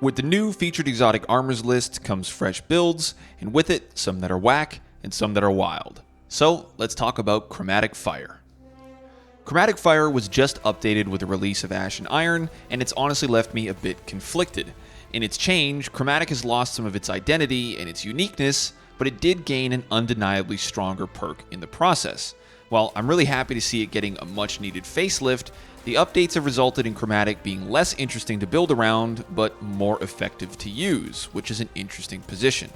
With the new featured exotic armors list comes fresh builds, and with it, some that are whack and some that are wild. So let's talk about Chromatic Fire. Chromatic Fire was just updated with the release of Ash and Iron, and it's honestly left me a bit conflicted. In its change, Chromatic has lost some of its identity and its uniqueness, but it did gain an undeniably stronger perk in the process. While I'm really happy to see it getting a much needed facelift, the updates have resulted in Chromatic being less interesting to build around, but more effective to use, which is an interesting position.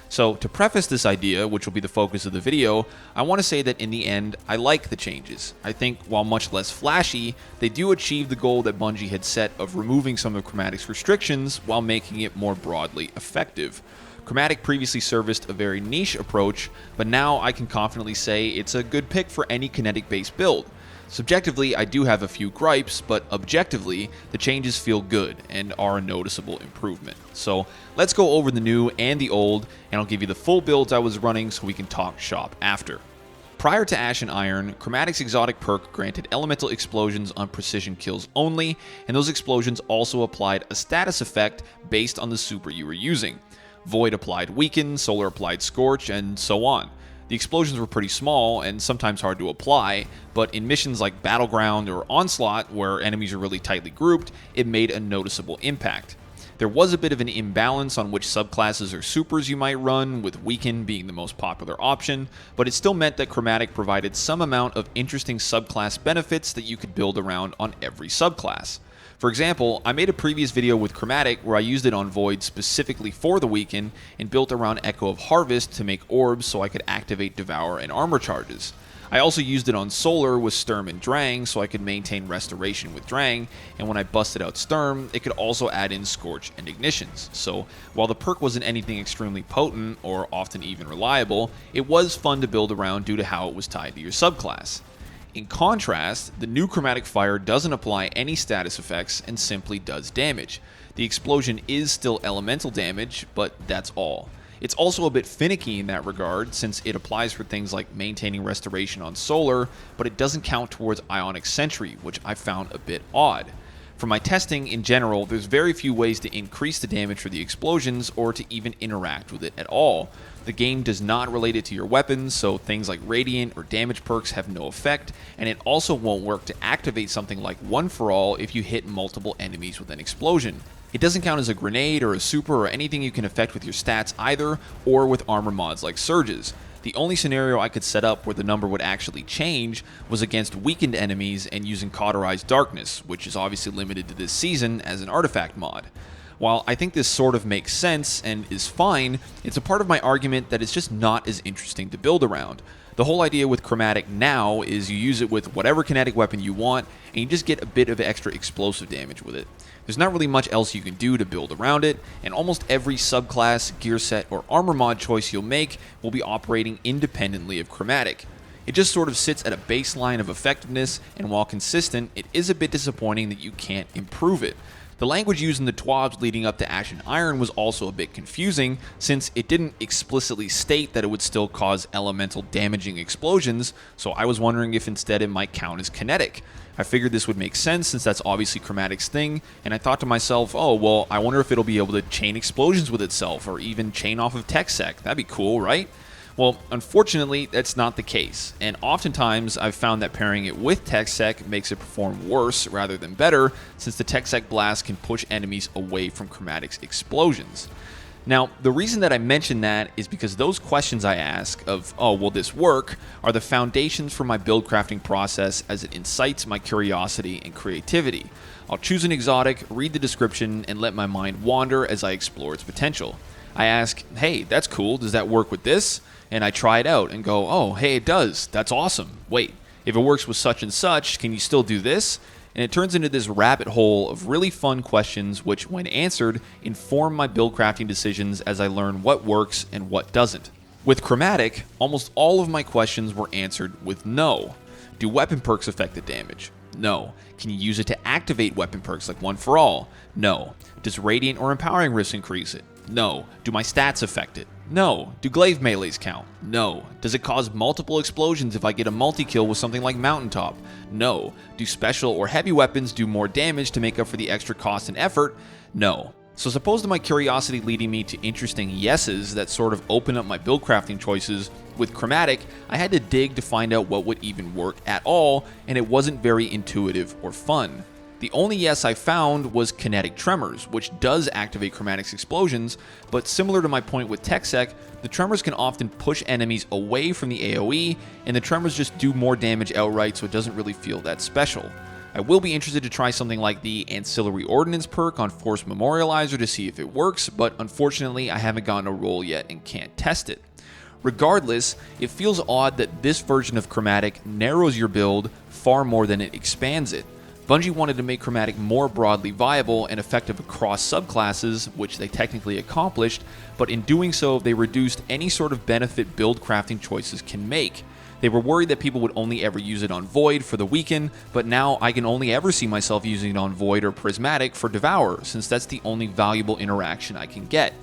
So to preface this idea, which will be the focus of the video, I want to say that in the end, I like the changes. I think while much less flashy, they do achieve the goal that Bungie had set of removing some of Chromatic's restrictions while making it more broadly effective. Chromatic previously serviced a very niche approach, but now I can confidently say it's a good pick for any kinetic-based build. Subjectively, I do have a few gripes, but objectively, the changes feel good and are a noticeable improvement. So let's go over the new and the old, and I'll give you the full builds I was running so we can talk shop after. Prior to Ash and Iron, Chromatic's exotic perk granted elemental explosions on precision kills only, and those explosions also applied a status effect based on the super you were using. Void applied Weaken, Solar applied Scorch, and so on. The explosions were pretty small and sometimes hard to apply, but in missions like Battleground or Onslaught, where enemies are really tightly grouped, it made a noticeable impact. There was a bit of an imbalance on which subclasses or supers you might run, with Weaken being the most popular option, but it still meant that Chromatic provided some amount of interesting subclass benefits that you could build around on every subclass. For example, I made a previous video with Chromatic where I used it on Void specifically for the Weaken and built around Echo of Harvest to make orbs so I could activate Devour and armor charges. I also used it on Solar with Sturm and Drang so I could maintain Restoration with Drang, and when I busted out Sturm, it could also add in Scorch and Ignitions. So while the perk wasn't anything extremely potent or often even reliable, it was fun to build around due to how it was tied to your subclass. In contrast, the new Chromatic Fire doesn't apply any status effects and simply does damage. The explosion is still elemental damage, but that's all. It's also a bit finicky in that regard, since it applies for things like maintaining restoration on Solar, but it doesn't count towards Ionic Sentry, which I found a bit odd. For my testing in general, there's very few ways to increase the damage for the explosions or to even interact with it at all. The game does not relate it to your weapons, so things like Radiant or damage perks have no effect, and it also won't work to activate something like One For All if you hit multiple enemies with an explosion. It doesn't count as a grenade or a super or anything you can affect with your stats either, or with armor mods like Surges. The only scenario I could set up where the number would actually change was against weakened enemies and using Cauterized Darkness, which is obviously limited to this season as an artifact mod. While I think this sort of makes sense and is fine, it's a part of my argument that it's just not as interesting to build around. The whole idea with Chromatic now is you use it with whatever kinetic weapon you want, and you just get a bit of extra explosive damage with it. There's not really much else you can do to build around it, and almost every subclass, gear set, or armor mod choice you'll make will be operating independently of Chromatic. It just sort of sits at a baseline of effectiveness, and while consistent, it is a bit disappointing that you can't improve it. The language used in the TWABs leading up to Ash and Iron was also a bit confusing, since it didn't explicitly state that it would still cause elemental damaging explosions, so I was wondering if instead it might count as kinetic. I figured this would make sense since that's obviously Chromatic's thing, and I thought to myself, oh well, I wonder if it'll be able to chain explosions with itself, or even chain off of TechSec. That'd be cool, right? Well, unfortunately, that's not the case, and oftentimes I've found that pairing it with TechSec makes it perform worse rather than better, since the TechSec blast can push enemies away from Chromatic's explosions. Now, the reason that I mention that is because those questions I ask of, oh, will this work, are the foundations for my build crafting process as it incites my curiosity and creativity. I'll choose an exotic, read the description, and let my mind wander as I explore its potential. I ask, hey, that's cool, does that work with this? And I try it out and go, oh, hey, it does, that's awesome. Wait, if it works with such and such, can you still do this? And it turns into this rabbit hole of really fun questions which, when answered, inform my build crafting decisions as I learn what works and what doesn't. With Chromatic, almost all of my questions were answered with no. Do weapon perks affect the damage? No. Can you use it to activate weapon perks like One For All? No. Does Radiant or Empowering Risks increase it? No. Do my stats affect it? No. Do glaive melees count? No. Does it cause multiple explosions if I get a multi-kill with something like Mountaintop? No. Do special or heavy weapons do more damage to make up for the extra cost and effort? No. So as opposed to my curiosity leading me to interesting yeses that sort of open up my build crafting choices, with Chromatic, I had to dig to find out what would even work at all, and it wasn't very intuitive or fun. The only yes I found was Kinetic Tremors, which does activate Chromatic's explosions, but similar to my point with TechSec, the Tremors can often push enemies away from the AoE, and the Tremors just do more damage outright, so it doesn't really feel that special. I will be interested to try something like the Ancillary Ordnance perk on Force Memorializer to see if it works, but unfortunately I haven't gotten a roll yet and can't test it. Regardless, it feels odd that this version of Chromatic narrows your build far more than it expands it. Bungie wanted to make Chromatic more broadly viable and effective across subclasses, which they technically accomplished, but in doing so they reduced any sort of benefit build crafting choices can make. They were worried that people would only ever use it on Void for the weaken, but now I can only ever see myself using it on Void or Prismatic for Devour, since that's the only valuable interaction I can get.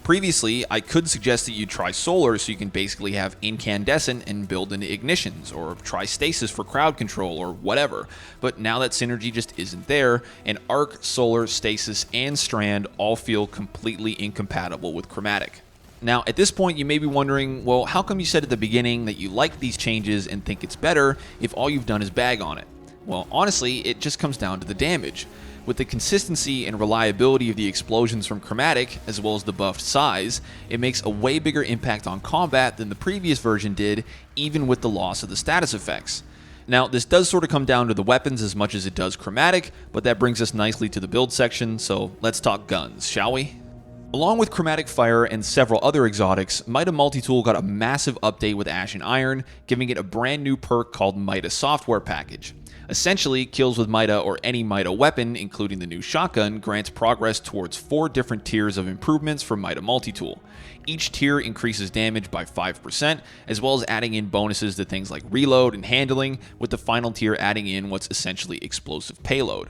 Previously, I could suggest that you try Solar so you can basically have Incandescent and build into Ignitions, or try Stasis for crowd control, or whatever, but now that synergy just isn't there, and Arc, Solar, Stasis, and Strand all feel completely incompatible with Chromatic. Now, at this point, you may be wondering, well, how come you said at the beginning that you like these changes and think it's better if all you've done is bag on it? Well, honestly, it just comes down to the damage. With the consistency and reliability of the explosions from Chromatic, as well as the buffed size, it makes a way bigger impact on combat than the previous version did, even with the loss of the status effects. Now, this does sort of come down to the weapons as much as it does Chromatic, but that brings us nicely to the build section, so let's talk guns, shall we? Along with Chromatic Fire and several other exotics, MIDA Multitool got a massive update with Ash and Iron, giving it a brand new perk called MIDA Software Package. Essentially, kills with MIDA or any MIDA weapon, including the new shotgun, grants progress towards 4 different tiers of improvements for MIDA Multitool. Each tier increases damage by 5%, as well as adding in bonuses to things like reload and handling, with the final tier adding in what's essentially explosive payload.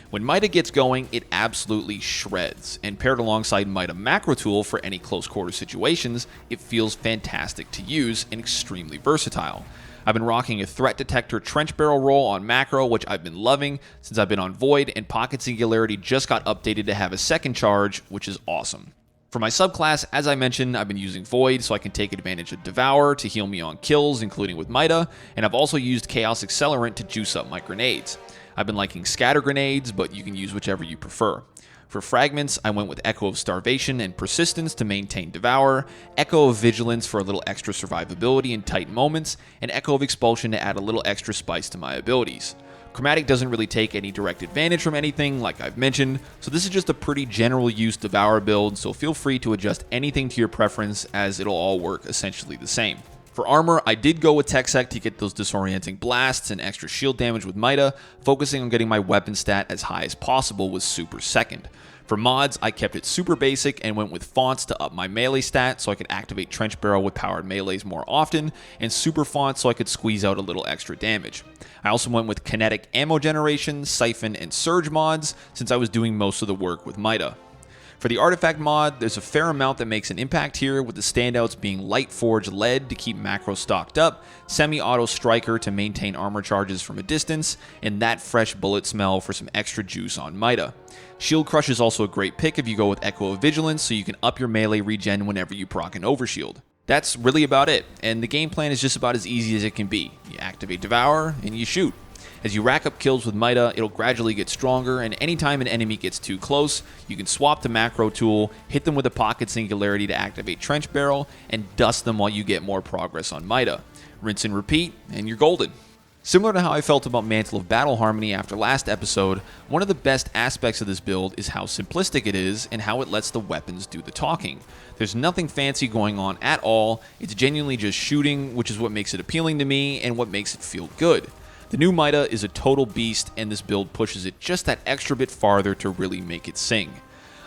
When MIDA gets going, it absolutely shreds, and paired alongside MIDA Macro Tool for any close quarter situations, it feels fantastic to use and extremely versatile. I've been rocking a Threat Detector Trench Barrel roll on Macro, which I've been loving since I've been on Void, and Pocket Singularity just got updated to have a second charge, which is awesome. For my subclass, as I mentioned, I've been using Void so I can take advantage of Devour to heal me on kills, including with MIDA, and I've also used Chaos Accelerant to juice up my grenades. I've been liking Scatter Grenades, but you can use whichever you prefer. For fragments, I went with Echo of Starvation and Persistence to maintain Devour, Echo of Vigilance for a little extra survivability in tight moments, and Echo of Expulsion to add a little extra spice to my abilities. Chromatic doesn't really take any direct advantage from anything, like I've mentioned, so this is just a pretty general use Devour build, so feel free to adjust anything to your preference as it'll all work essentially the same. For armor, I did go with TechSec to get those disorienting blasts and extra shield damage with MIDA, focusing on getting my weapon stat as high as possible with Super Second. For mods, I kept it super basic and went with Fonts to up my melee stat so I could activate Trench Barrel with powered melees more often, and Super Fonts so I could squeeze out a little extra damage. I also went with Kinetic Ammo Generation, Siphon, and Surge mods since I was doing most of the work with MIDA. For the Artifact mod, there's a fair amount that makes an impact here, with the standouts being Light Forge Lead to keep macro stocked up, Semi-Auto Striker to maintain armor charges from a distance, and That Fresh Bullet Smell for some extra juice on MIDA. Shield Crush is also a great pick if you go with Echo of Vigilance, so you can up your melee regen whenever you proc an Overshield. That's really about it, and the game plan is just about as easy as it can be. You activate Devour, and you shoot. As you rack up kills with MIDA, it'll gradually get stronger, and anytime an enemy gets too close, you can swap to Macro Tool, hit them with a Pocket Singularity to activate Trench Barrel, and dust them while you get more progress on MIDA. Rinse and repeat, and you're golden. Similar to how I felt about Mantle of Battle Harmony after last episode, one of the best aspects of this build is how simplistic it is and how it lets the weapons do the talking. There's nothing fancy going on at all, it's genuinely just shooting, which is what makes it appealing to me and what makes it feel good. The new MIDA is a total beast, and this build pushes it just that extra bit farther to really make it sing.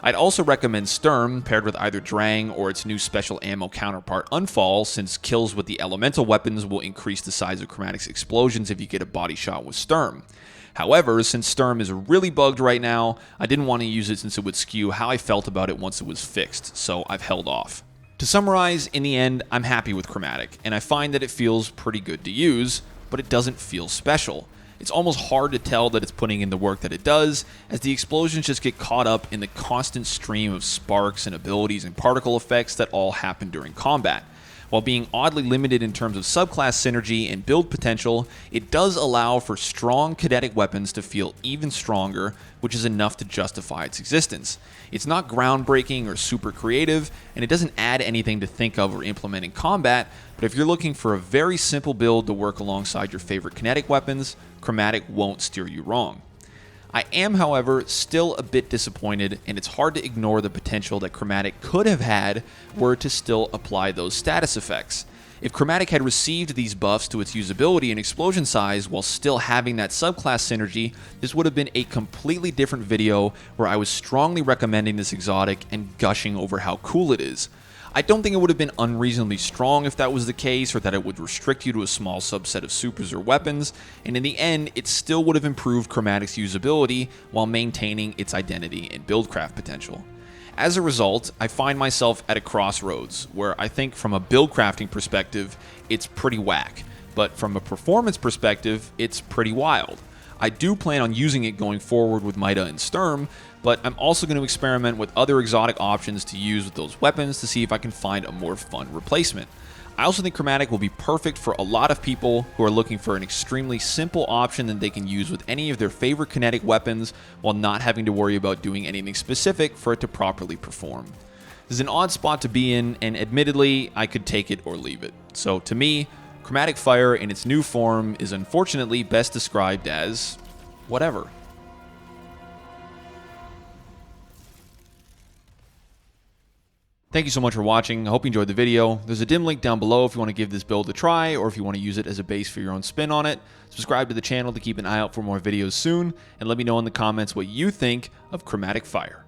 I'd also recommend Sturm paired with either Drang or its new special ammo counterpart Unfall, since kills with the elemental weapons will increase the size of Chromatic's explosions if you get a body shot with Sturm. However, since Sturm is really bugged right now, I didn't want to use it since it would skew how I felt about it once it was fixed, so I've held off. To summarize, in the end, I'm happy with Chromatic, and I find that it feels pretty good to use, but it doesn't feel special. It's almost hard to tell that it's putting in the work that it does, as the explosions just get caught up in the constant stream of sparks and abilities and particle effects that all happen during combat. While being oddly limited in terms of subclass synergy and build potential, it does allow for strong kinetic weapons to feel even stronger, which is enough to justify its existence. It's not groundbreaking or super creative, and it doesn't add anything to think of or implement in combat, but if you're looking for a very simple build to work alongside your favorite kinetic weapons, Chromatic won't steer you wrong. I am, however, still a bit disappointed, and it's hard to ignore the potential that Chromatic could have had were it to still apply those status effects. If Chromatic had received these buffs to its usability and explosion size while still having that subclass synergy, this would have been a completely different video where I was strongly recommending this exotic and gushing over how cool it is. I don't think it would have been unreasonably strong if that was the case, or that it would restrict you to a small subset of supers or weapons, and in the end, it still would have improved Chromatic's usability while maintaining its identity and buildcraft potential. As a result, I find myself at a crossroads, where I think from a buildcrafting perspective, it's pretty whack, but from a performance perspective, it's pretty wild. I do plan on using it going forward with MIDA and Sturm, but I'm also going to experiment with other exotic options to use with those weapons to see if I can find a more fun replacement. I also think Chromatic will be perfect for a lot of people who are looking for an extremely simple option that they can use with any of their favorite kinetic weapons while not having to worry about doing anything specific for it to properly perform. This is an odd spot to be in, and admittedly, I could take it or leave it. So to me, Chromatic Fire in its new form is unfortunately best described as whatever. Thank you so much for watching. I hope you enjoyed the video. There's a dim link down below if you want to give this build a try, or if you want to use it as a base for your own spin on it. Subscribe to the channel to keep an eye out for more videos soon, and let me know in the comments what you think of Chromatic Fire.